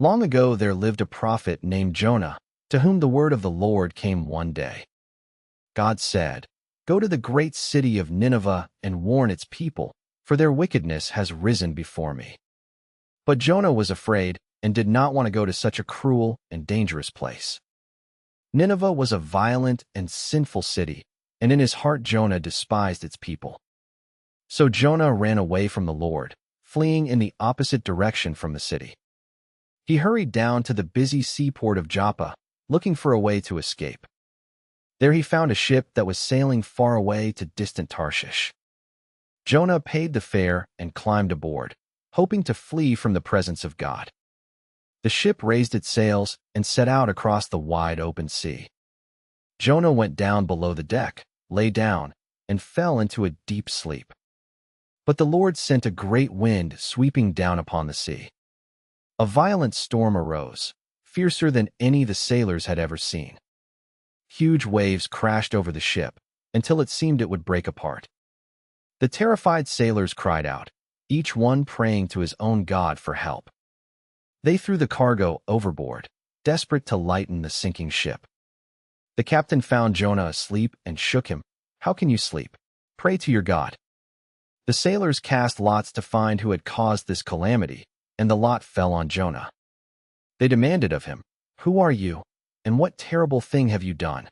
Long ago there lived a prophet named Jonah, to whom the word of the Lord came one day. God said, "Go to the great city of Nineveh and warn its people, for their wickedness has risen before me." But Jonah was afraid and did not want to go to such a cruel and dangerous place. Nineveh was a violent and sinful city, and in his heart Jonah despised its people. So Jonah ran away from the Lord, fleeing in the opposite direction from the city. He hurried down to the busy seaport of Joppa, looking for a way to escape. There he found a ship that was sailing far away to distant Tarshish. Jonah paid the fare and climbed aboard, hoping to flee from the presence of God. The ship raised its sails and set out across the wide open sea. Jonah went down below the deck, lay down, and fell into a deep sleep. But the Lord sent a great wind sweeping down upon the sea. A violent storm arose, fiercer than any the sailors had ever seen. Huge waves crashed over the ship until it seemed it would break apart. The terrified sailors cried out, each one praying to his own God for help. They threw the cargo overboard, desperate to lighten the sinking ship. The captain found Jonah asleep and shook him. "How can you sleep? Pray to your God." The sailors cast lots to find who had caused this calamity, and the lot fell on Jonah. They demanded of him, "Who are you, and what terrible thing have you done?"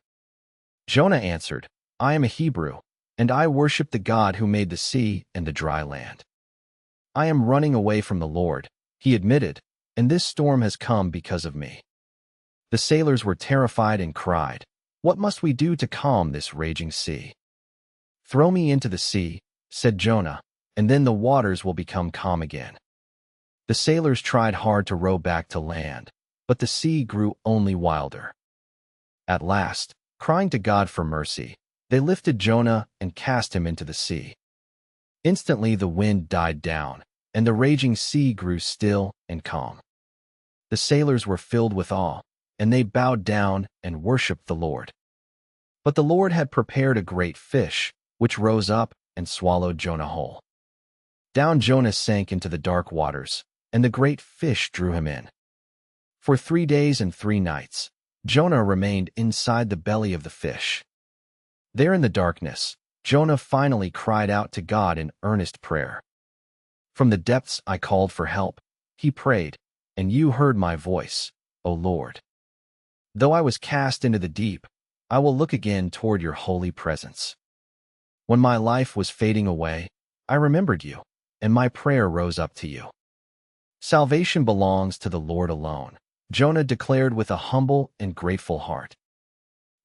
Jonah answered, "I am a Hebrew, and I worship the God who made the sea and the dry land. I am running away from the Lord," he admitted, "and this storm has come because of me." The sailors were terrified and cried, "What must we do to calm this raging sea?" "Throw me into the sea," said Jonah, "and then the waters will become calm again." The sailors tried hard to row back to land, but the sea grew only wilder. At last, crying to God for mercy, they lifted Jonah and cast him into the sea. Instantly the wind died down, and the raging sea grew still and calm. The sailors were filled with awe, and they bowed down and worshipped the Lord. But the Lord had prepared a great fish, which rose up and swallowed Jonah whole. Down Jonah sank into the dark waters, and the great fish drew him in. For 3 days and 3 nights, Jonah remained inside the belly of the fish. There in the darkness, Jonah finally cried out to God in earnest prayer. "From the depths I called for help," he prayed, "and you heard my voice, O Lord. Though I was cast into the deep, I will look again toward your holy presence." When my life was fading away, I remembered you, and my prayer rose up to you. Salvation belongs to the Lord alone, Jonah declared with a humble and grateful heart.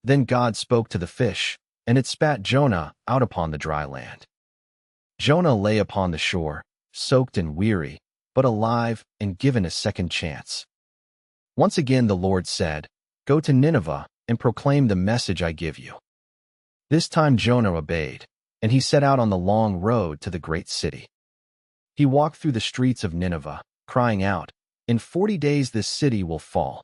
Then God spoke to the fish, and it spat Jonah out upon the dry land. Jonah lay upon the shore, soaked and weary, but alive and given a second chance. Once again the Lord said, "Go to Nineveh and proclaim the message I give you." This time Jonah obeyed, and he set out on the long road to the great city. He walked through the streets of Nineveh, crying out, "In 40 days this city will fall."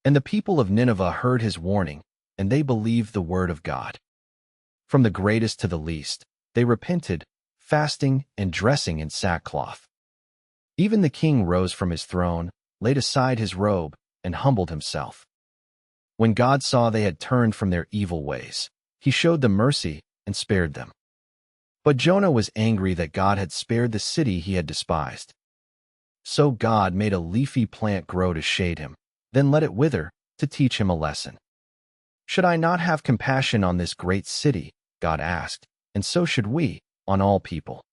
And the people of Nineveh heard his warning, and they believed the word of God. From the greatest to the least, they repented, fasting and dressing in sackcloth. Even the king rose from his throne, laid aside his robe, and humbled himself. When God saw they had turned from their evil ways, he showed them mercy and spared them. But Jonah was angry that God had spared the city he had despised. So God made a leafy plant grow to shade him, then let it wither to teach him a lesson. "Should I not have compassion on this great city?" God asked, "and so should we, on all people."